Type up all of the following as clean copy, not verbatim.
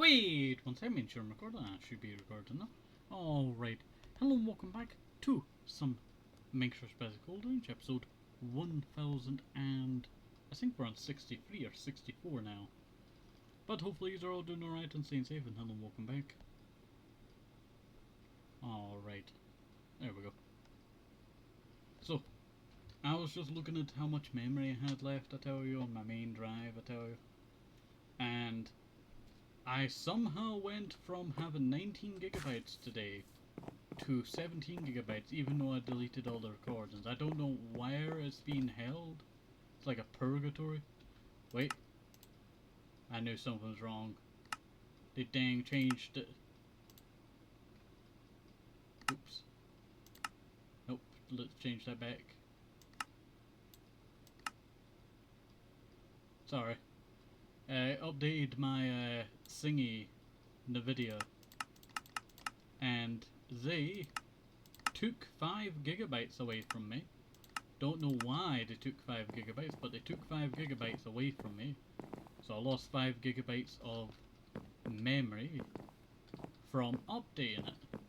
Wait, one second, sure I'm recording. I should be recording now. Alright. Hello and welcome back to some Make Sure Basic Old Range, episode 1000 and I think we're on 63 or 64 now. But hopefully you're all doing alright and staying safe, and hello and welcome back. Alright. There we go. So, I was just looking at how much memory I had left, I tell you, on my main drive, I tell you. And I somehow went from having 19 gigabytes today to 17 gigabytes, even though I deleted all the recordings. I don't know where it's being held. It's like a purgatory. Wait. I knew something was wrong. They dang changed it. Oops. Nope, let's change that back. Sorry. I updated my thingy, NVIDIA, and they took 5 gigabytes away from me. Don't know why they took 5 gigabytes, but they took 5 gigabytes away from me. So I lost 5 gigabytes of memory from updating it.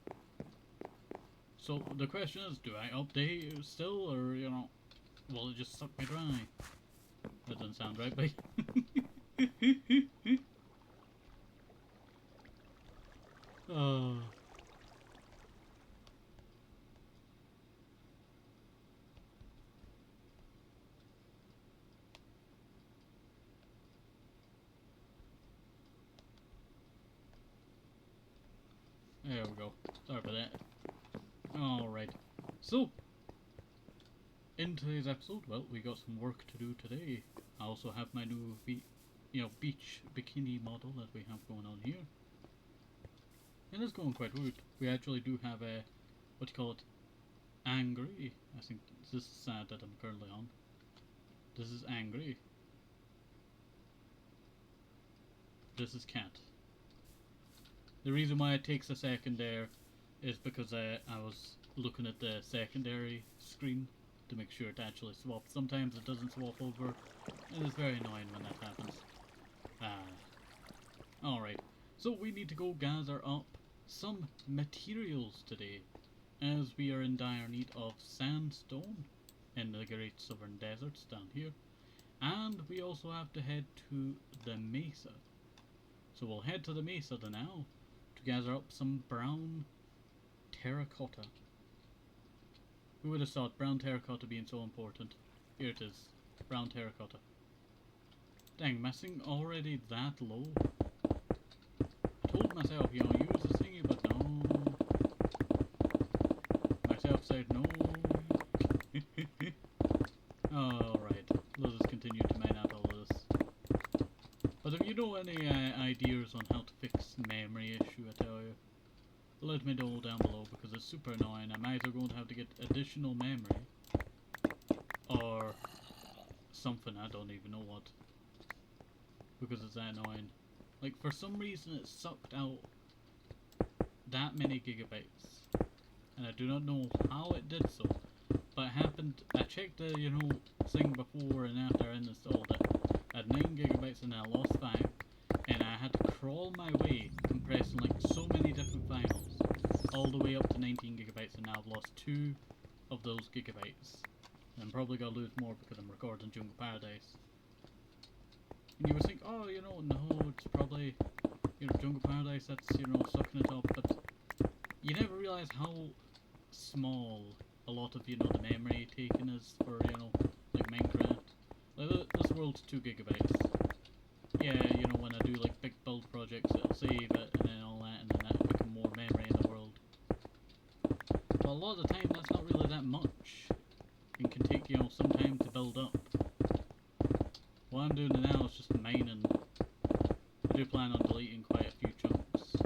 So the question is, do I update it still, or, you know, will it just suck me dry? That doesn't sound right, but oh. There we go. Sorry for that. Alright. So, in today's episode, well, we got some work to do today. I also have my new beach bikini model that we have going on here. And it's going quite good. We actually do have a, what do you call it, angry. I think this is sad that I'm currently on. This is angry. This is cat. The reason why it takes a second there is because I was looking at the secondary screen to make sure it actually swaps. Sometimes it doesn't swap over, and it's very annoying when that happens. Alright, so we need to go gather up some materials today, as we are in dire need of sandstone in the Great Southern Deserts down here, and we also have to head to the mesa. So we'll head to the mesa now to gather up some brown terracotta. Who would have thought brown terracotta being so important? Here it is, brown terracotta. Dang, my thing already that low? I told myself, you know, use the thingy, but no. Myself said no. Alright, let's just continue to mine out all of this. But if you know any ideas on how to fix memory issue, I tell you, let me know down below, because it's super annoying. I'm either going to have to get additional memory, or something, I don't even know what, because it's that annoying. Like, for some reason it sucked out that many gigabytes, and I do not know how it did so, but it happened. I checked the, you know, thing before and after I installed it. I had 9 gigabytes and I lost 5, and I had to crawl my way, compressing like so many different files, all the way up to 19 gigabytes, and now I've lost 2 of those gigabytes. And I'm probably gonna lose more because I'm recording Jungle Paradise. And you would think, oh, you know, no, it's probably, you know, Jungle Paradise that's, you know, sucking it up, but you never realize how small a lot of, you know, the memory taken is for, you know, like Minecraft. Like, this world's 2 gigabytes. Yeah, you know, when I do like big build projects, it'll save it and then all that, and then that'll become more memory in the world. But a lot of the time, that's not really that much. It can take, you know, some time to build up. What I'm doing now is just mining. I do plan on deleting quite a few chunks.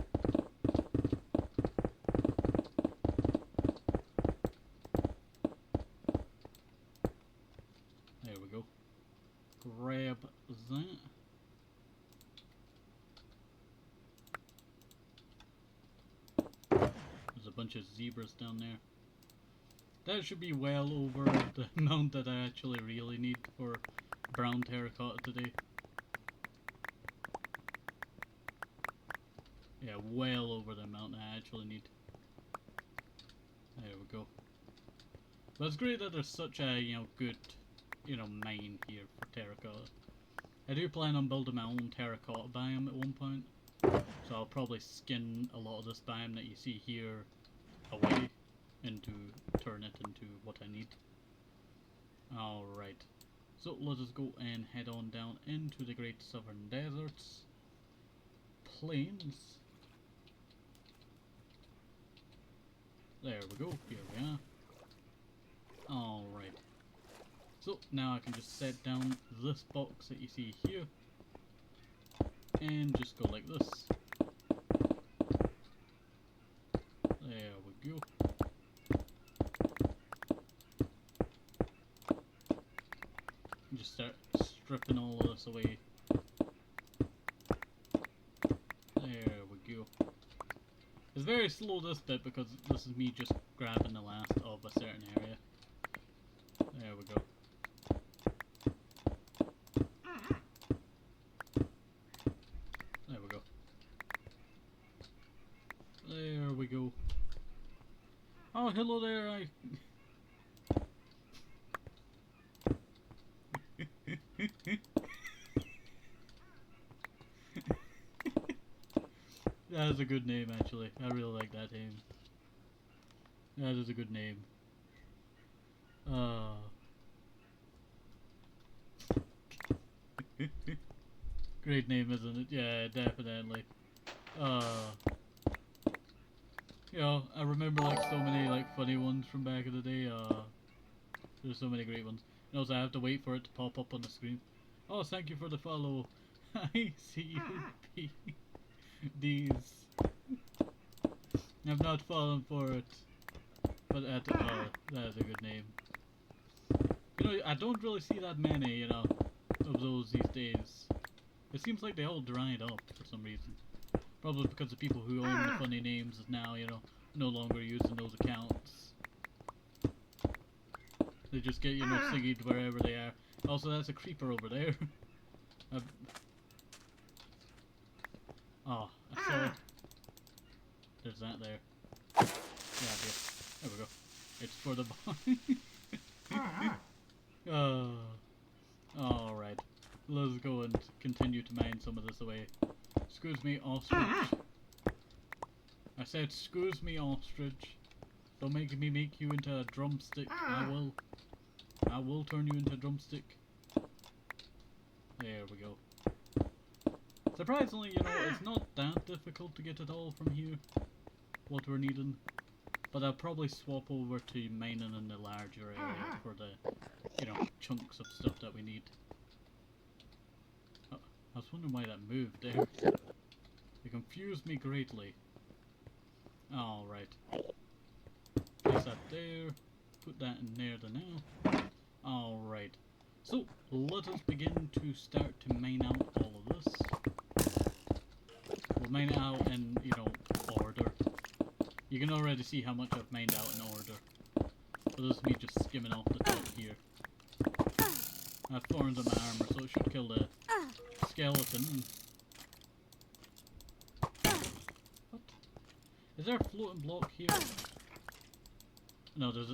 There we go. Grab that. There's a bunch of zebras down there. That should be well over the amount that I actually really need for brown terracotta today. Yeah, well over the amount I actually need. There we go. But it's great that there's such a, good, mine here for terracotta. I do plan on building my own terracotta biome at one point. So I'll probably skin a lot of this biome that you see here away turn it into what I need. Alright. So let us go and head on down into the Great Southern Deserts. Plains. There we go, here we are. Alright. So now I can just set down this box that you see here. And just go like this. There we go. Just start stripping all of this away. There we go. It's very slow this bit because this is me just grabbing the last of a certain area. There we go. There we go. There we go. Oh, hello there, That is a good name, actually. I really like that name. That is a good name. Great name, isn't it? Yeah, definitely. I remember like so many like funny ones from back in the day. There's so many great ones. And also I have to wait for it to pop up on the screen. Oh, thank you for the follow. I see you. These. I've not fallen for it. But that is a good name. I don't really see that many, of those these days. It seems like they all dried up for some reason. Probably because the people who own the funny names is now, no longer using those accounts. They just get, singed wherever they are. Also, that's a creeper over there. Oh, I saw it. There's that there. Yeah, there we go. It's for the bomb. Alright. Let's go and continue to mine some of this away. Excuse me, ostrich. I said, excuse me, ostrich. Don't make me make you into a drumstick. I will. I will turn you into a drumstick. There we go. Surprisingly, it's not that difficult to get it all from here. What we're needing. But I'll probably swap over to mining in the larger area for the, chunks of stuff that we need. Oh, I was wondering why that moved there. It confused me greatly. Alright. Place that there. Put that in there now. Alright. So, let us begin to start to mine out all of this. We'll mine it out in, order. You can already see how much I've mined out in order. So this is me just skimming off the top here. I have thorns on my armor, so it should kill the skeleton. What? Is there a floating block here? No, there's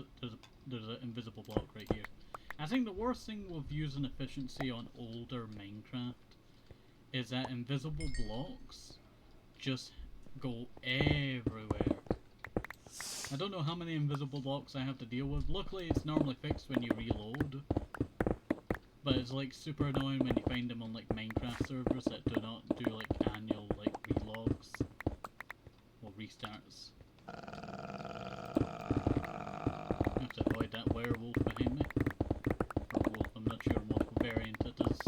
an invisible block right here. I think the worst thing with using efficiency on older Minecraft is that invisible blocks just go everywhere. I don't know how many invisible blocks I have to deal with. Luckily it's normally fixed when you reload. But it's like super annoying when you find them on like Minecraft servers that do not do like annual like relogs or restarts. I have to avoid that werewolf behind me. Or wolf, I'm not sure what variant it is.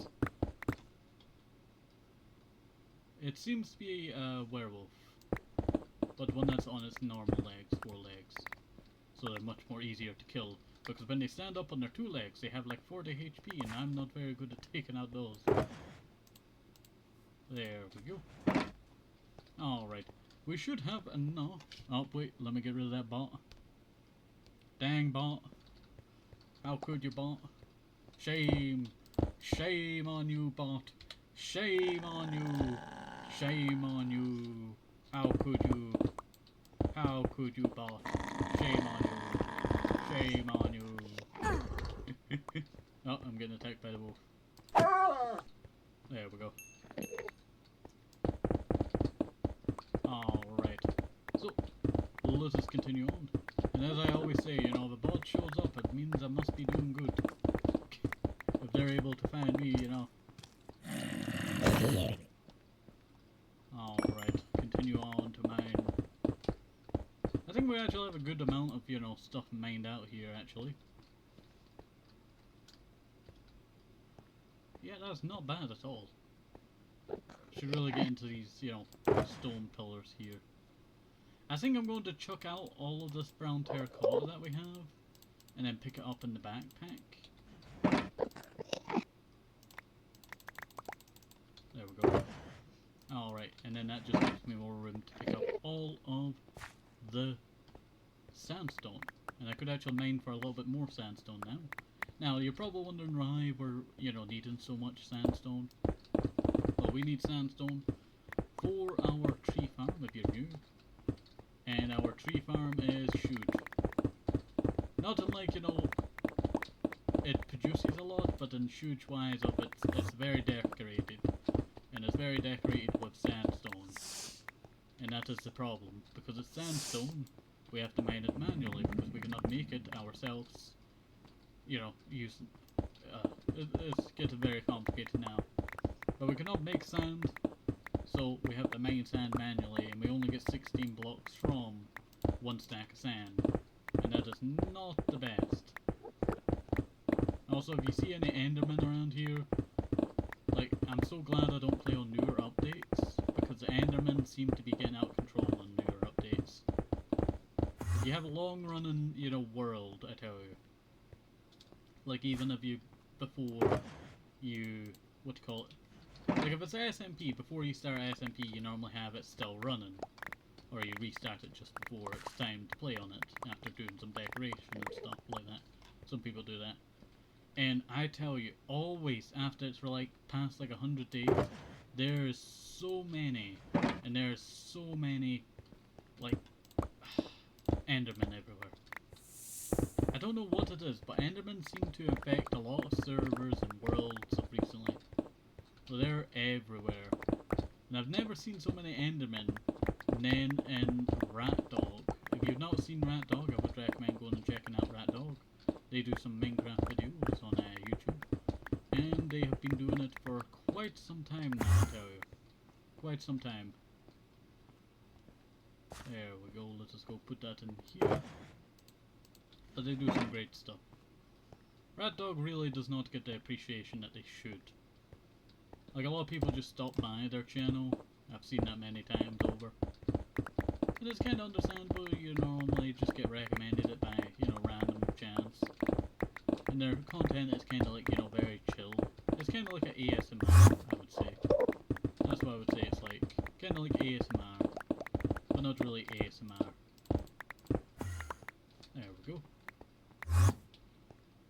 It seems to be a werewolf, but one that's on its normal legs, 4 legs. So they're much more easier to kill, because when they stand up on their 2 legs, they have like 40 HP, and I'm not very good at taking out those. There we go. Alright, we should have enough. Oh wait, let me get rid of that bot. Dang bot. How could you, bot? Shame. Shame on you, bot. Shame on you. Shame on you. How could you? How could you, boss? Shame on you. Shame on you. Oh, I'm getting attacked by the wolf. There we go. Alright. So, let us continue on. And as I always say, you know, if a bot shows up, it means I must be doing good. If they're able to find me, you know. Alright, continue on to mine. I think we actually have a good amount of, you know, stuff mined out here, actually. Yeah, that's not bad at all. Should really get into these, you know, stone pillars here. I think I'm going to chuck out all of this brown terracotta that we have, and then pick it up in the backpack. There we go. Alright, and then that just gives me more room to pick up all of the sandstone. And I could actually mine for a little bit more sandstone now. Now, you're probably wondering why we're, you know, needing so much sandstone. Well, we need sandstone for our tree farm, if you're new. And our tree farm is huge. Not unlike, you know, it produces a lot, but in huge wise of it's very decorated. And it's very decorated with sandstone. And that is the problem. Because it's sandstone, we have to mine it manually because we cannot make it ourselves. You know, it's getting very complicated now. But we cannot make sand, so we have to mine sand manually, and we only get 16 blocks from one stack of sand. And that is not the best. Also, if you see any Endermen around here, like, I'm so glad I don't play on newer updates, because the Endermen seem to be getting out of control on newer updates. If you have a long-running, you know, world, I tell you. Like, even if you, before you, what do you call it? Like, if it's SMP, before you start SMP, you normally have it still running. Or you restart it just before it's time to play on it, after doing some decoration and stuff like that. Some people do that. And I tell you, always, after it's like, past like 100 days, there's so many, and there's so many, like, Endermen everywhere. I don't know what it is, but Endermen seem to affect a lot of servers and worlds of recently. So they're everywhere. And I've never seen so many Endermen than in Rat Dog. If you've not seen Rat Dog, I would recommend going and checking out Rat Dog. They do some Minecraft videos on YouTube. And they have been doing it for quite some time now, I tell you. Quite some time. There we go, let us go put that in here. But they do some great stuff. Rat Dog really does not get the appreciation that they should. Like, a lot of people just stop by their channel. I've seen that many times over. And it's kind of understandable, you normally just get recommended it by, you know, random channels. And their content is kind of like, you know, very chill. It's kind of like an ASMR, I would say. That's what I would say it's like. Kind of like ASMR. But not really ASMR. There we go.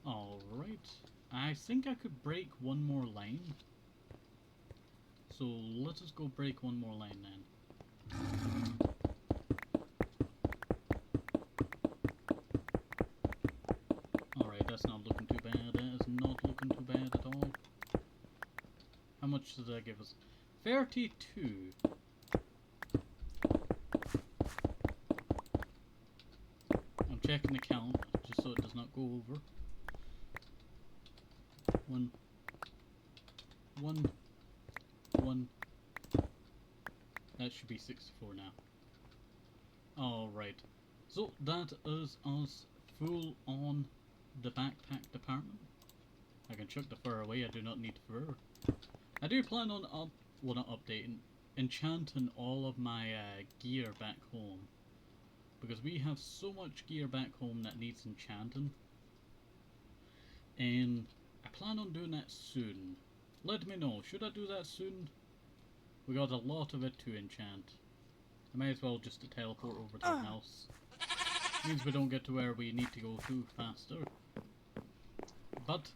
Alright. I think I could break one more line. So let us go break one more line then. Alright, that's not looking too bad. That is not looking too bad at all. How much does that give us? 32. I'm checking the count just so it does not go over. One. That should be 64 now. Alright. So that is us full on the backpack department. I can chuck the fur away, I do not need fur. I do plan on well, not updating, enchanting all of my gear back home. Because we have so much gear back home that needs enchanting. And I plan on doing that soon. Let me know, should I do that soon? We got a lot of it to enchant. I may as well just teleport over to the house. Means we don't get to where we need to go too faster. But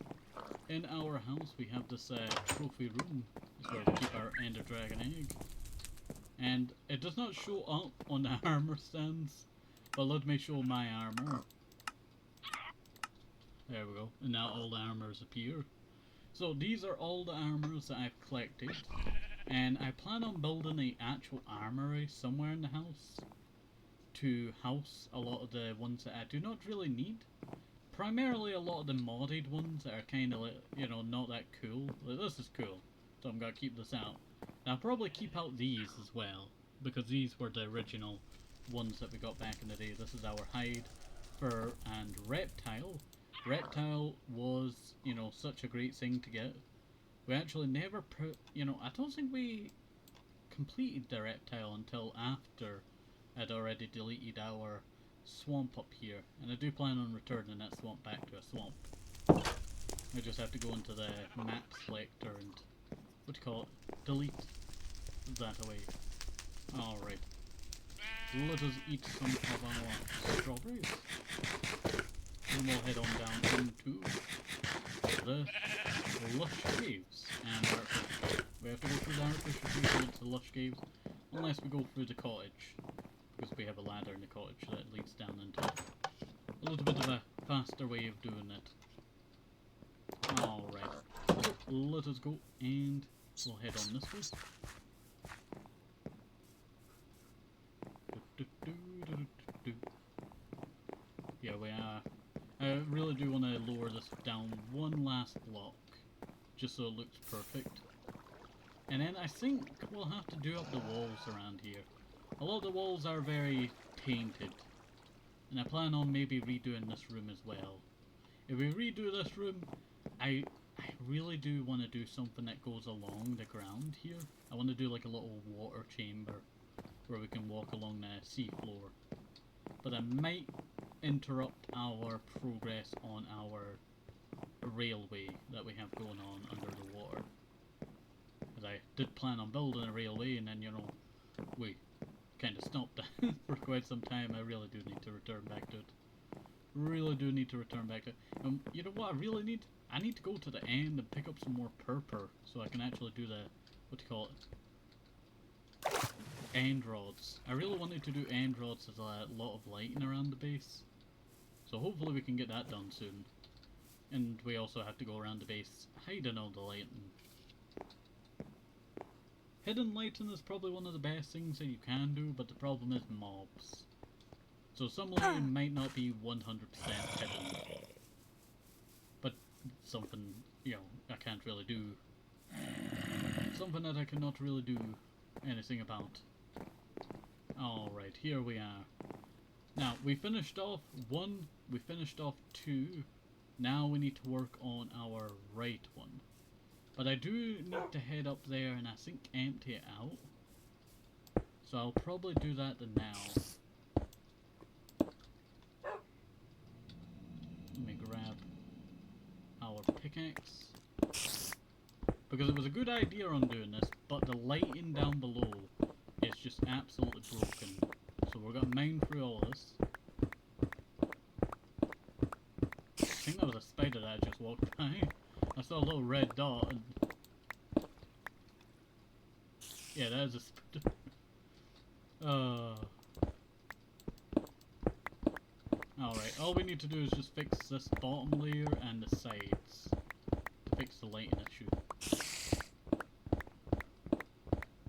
in our house we have this trophy room. It's where we keep our Ender Dragon egg. And it does not show up on the armor stands, but let me show my armor. There we go, and now all the armors appear. So these are all the armors that I've collected, and I plan on building an actual armory somewhere in the house to house a lot of the ones that I do not really need. Primarily a lot of the modded ones that are kind of, you know, not that cool. Like, this is cool, so I'm gonna keep this out. And I'll probably keep out these as well, because these were the original ones that we got back in the day. This is our hide, fur, and reptile. Reptile was, you know, such a great thing to get. We actually never put, you know, I don't think we completed the reptile until after I'd already deleted our swamp up here. And I do plan on returning that swamp back to a swamp. I just have to go into the map selector and, what do you call it, delete that away. Alright. Let us eat some of our strawberries. And we'll head on down into the lush caves. And we have to go through the artificial caves to get to the lush caves, unless we go through the cottage, because we have a ladder in the cottage that leads down into it. A little bit of a faster way of doing it. Alright, so let us go and we'll head on this way. Yeah, we are. I really do want to lower this down one last block, just so it looks perfect. And then I think we'll have to do up the walls around here. A lot of the walls are very tainted, and I plan on maybe redoing this room as well. If we redo this room, I really do want to do something that goes along the ground here. I want to do like a little water chamber where we can walk along the seafloor. But I might interrupt our progress on our railway that we have going on under the water. Because I did plan on building a railway, and then, you know, we kind of stopped that for quite some time. I really do need to return back to it. Really do need to return back to it. You know what I really need? I need to go to the end and pick up some more purple so I can actually do the, what do you call it? End rods. I really wanted to do end rods as a lot of lighting around the base. So hopefully we can get that done soon. And we also have to go around the base hiding all the lighting. Hidden lighting is probably one of the best things that you can do, but the problem is mobs. So some lighting might not be 100% hidden. But something, you know, I can't really do. Something that I cannot really do anything about. Alright, here we are. Now, we finished off 1, we finished off 2, now we need to work on our right one. But I do need to head up there and I think empty it out. So I'll probably do that now. Let me grab our pickaxe. Because it was a good idea on doing this, but the lighting down below is just absolutely broken. So we're gonna mine through all of this. I think that was a spider that I just walked by. I saw a little red dot and... yeah, that is a spider. Alright, all we need to do is just fix this bottom layer and the sides to fix the lighting issue.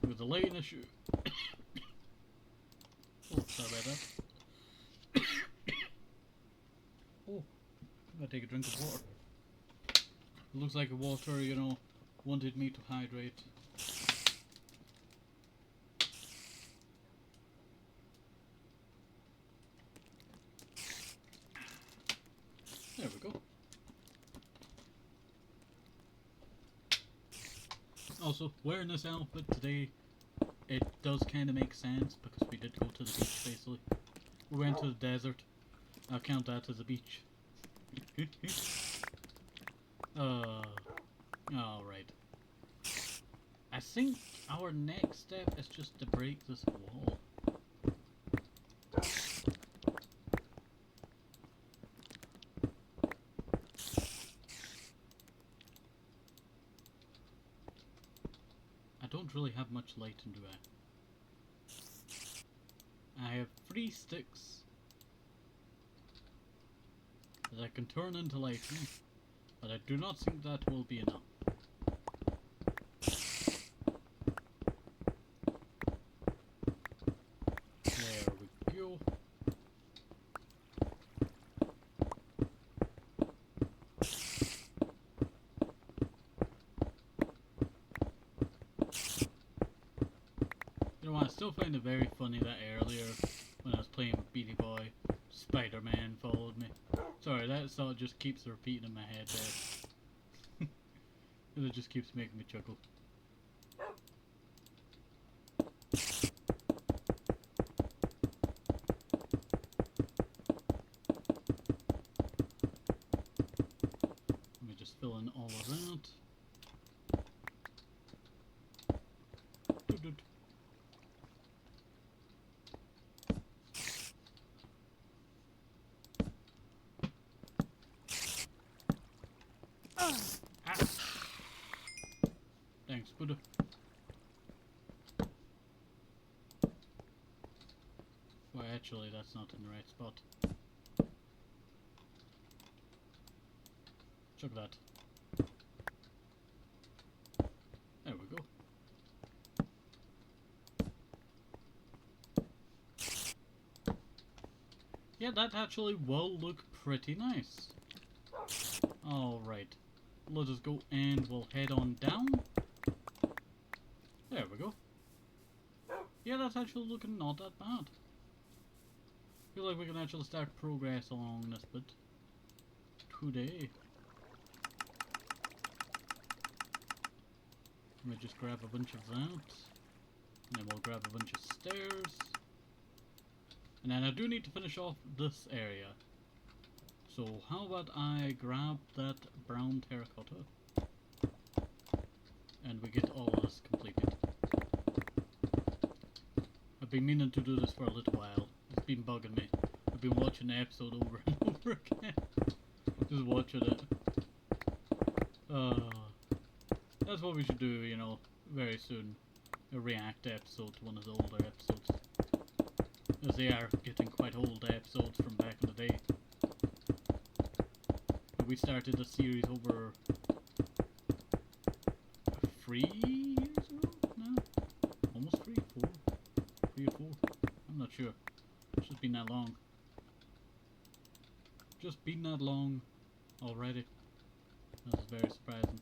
With the lighting issue... oh, sorry about that. Oh, I'm gonna take a drink of water. It looks like the water, you know, wanted me to hydrate. There we go. Also, wearing this outfit today, it does kind of make sense because we did go to the beach basically. We went to the desert. I'll count that as a beach. Alright. I think our next step is just to break this wall. I don't really have much light, do I? I have 3 sticks that I can turn into lightning, but I do not think that will be enough. There we go. You know what, I still find it very funny that earlier, when I was playing with Beanie Boy, Spider-Man followed me. Sorry, that thought just keeps repeating in my head there. And it just keeps making me chuckle. Let me just fill in all of that. Thanks, Buddha. Well, actually, that's not in the right spot. Check that. There we go. Yeah, that actually will look pretty nice. Alright. Let us go and we'll head on down. There we go. Yeah, that's actually looking not that bad. Feel like we can actually start progress along this bit today. Let me just grab a bunch of that. And then we'll grab a bunch of stairs. And then I do need to finish off this area. So how about I grab that brown terracotta. And we get all of this completed. I've been meaning to do this for a little while. It's been bugging me. I've been watching the episode over and over again. Just watching it. That's what we should do, you know, very soon. A react episode to one of the older episodes. As they are getting quite old episodes from back in the day. We started the series over 3 years ago? No? Almost 3? 4? 3 or 4? I'm not sure. It's just been that long. Just been that long already. That's very surprising.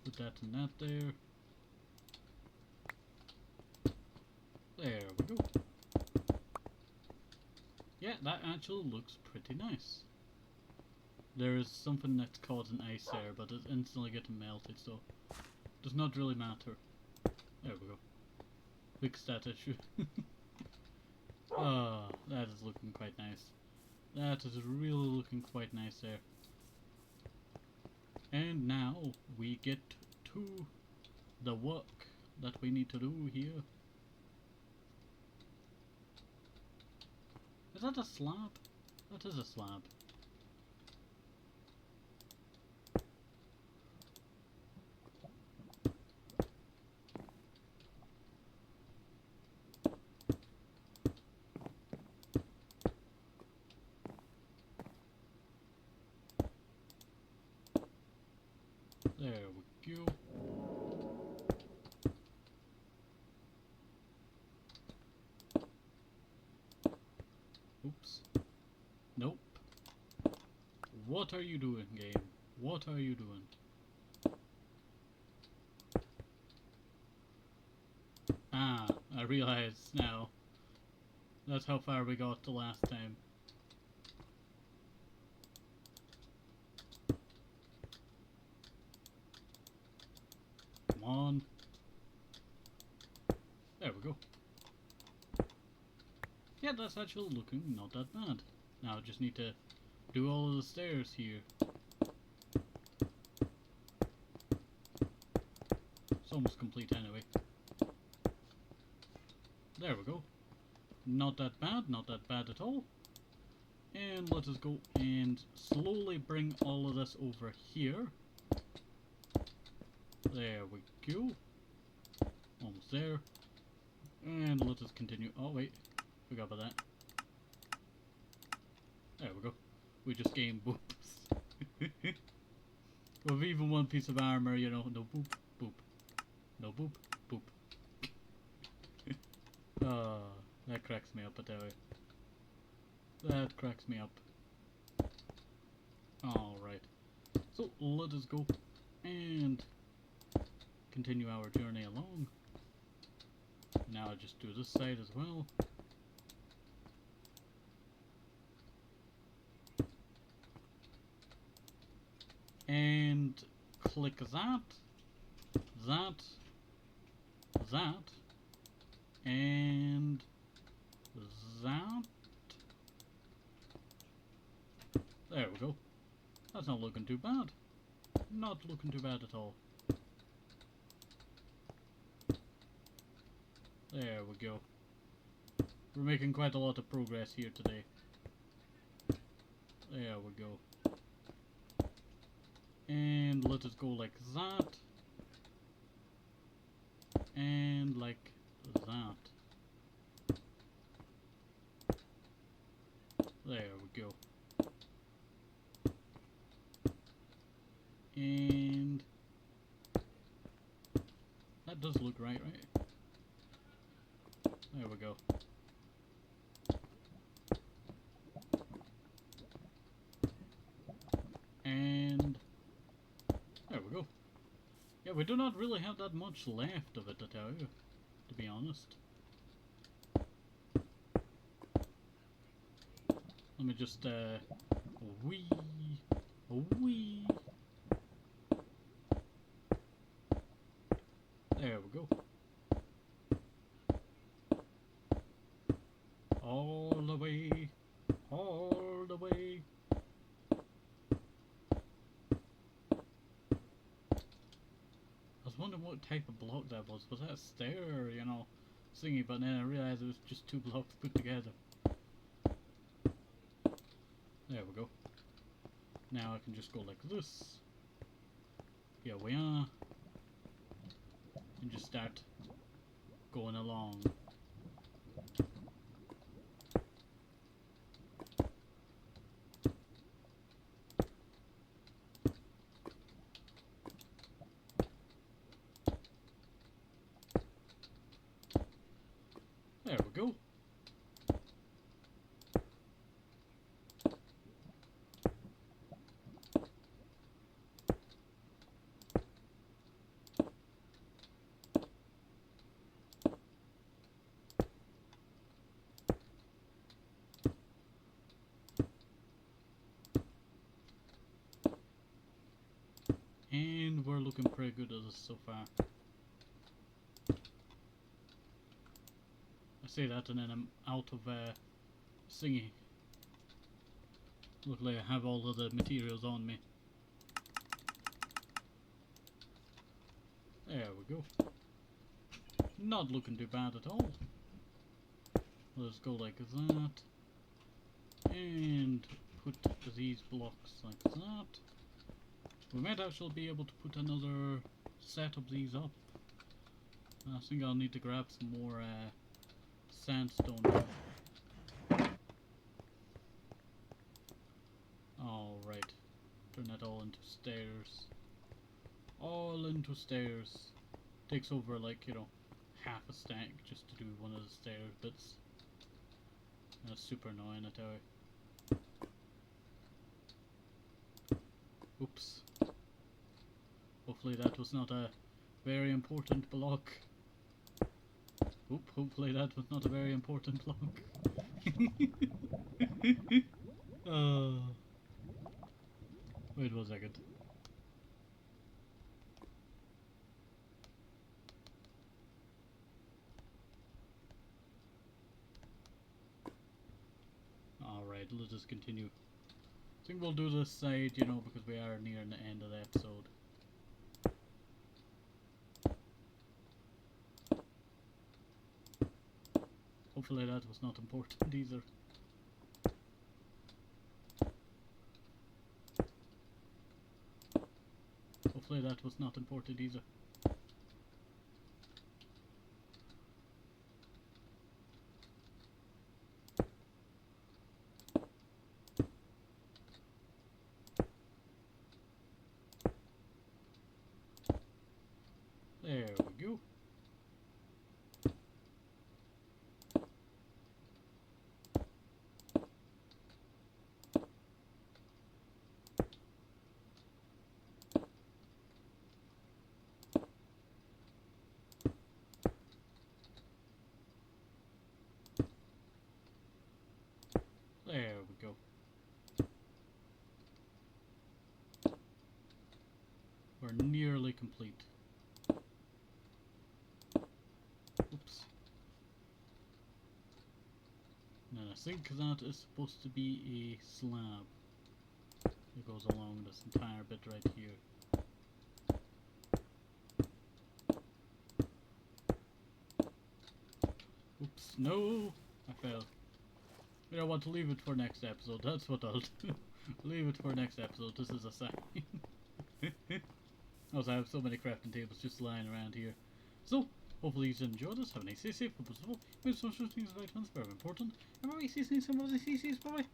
Put that and that there. There we go. Yeah, that actually looks pretty nice. There is something that's causing ice there, but it's instantly getting melted, so it does not really matter. There we go. Fix that issue. Ah, that is looking quite nice. That is really looking quite nice there. And now we get to the work that we need to do here. Is that a slab? That is a slab. There we go. Oops. Nope. What are you doing, game? What are you doing? Ah, I realize now. That's how far we got the last time. Come on. There we go. Yeah, that's actually looking not that bad. Now I just need to do all of the stairs here. It's almost complete anyway. There we go. Not that bad, not that bad at all. And let us go and slowly bring all of this over here. There we go. Almost there. And let us continue. Oh wait, forgot about that. There we go. We just gained boops. With even one piece of armor, you know, no boop, boop. No boop, boop. That cracks me up, I tell you. That cracks me up. Alright. So, let us go and continue our journey along. Now I'll just do this side as well. And click that, and that. There we go. That's not looking too bad. Not looking too bad at all. There we go. We're making quite a lot of progress here today. There we go. And let us go like that. And like that. There we go. And that does look right? There we go. And there we go. Yeah, we do not really have that much left of it, I tell you, to be honest. Let me just, wee. There we go. All the way. All the way. I was wondering what type of block that was. Was that a stair or, you know, thingy? But then I realized it was just two blocks put together. There we go. Now I can just go like this. Here we are. And just start going along. There we go. And we're looking pretty good at this so far. I say that and then I'm out of singing. Luckily I have all of the materials on me. There we go. Not looking too bad at all. Let's go like that. And put these blocks like that. We might actually be able to put another set of these up. I think I'll need to grab some more sandstone now. Alright. Turn that all into stairs. All into stairs. Takes over like, you know, half a stack just to do one of the stairs bits. That's super annoying, I tell you. Oops. Hopefully that was not a very important block. Oop, hopefully that was not a very important block. Wait 1 second. Alright, let us continue. I think we'll do this side, you know, because we are near the end of the episode. Hopefully that was not important either. Hopefully that was not important either. There we go. There we go. We're nearly complete. Oops. Now I think that is supposed to be a slab that goes along this entire bit right here. Oops, no! I failed. You know what, to leave it for next episode, that's what I'll do. Leave it for next episode, this is a sign. Also, I have so many crafting tables just lying around here. So, hopefully you enjoyed this. Have a nice day, safe, purposeful. Maybe social things about things very important. Remember, CCs, bye bye.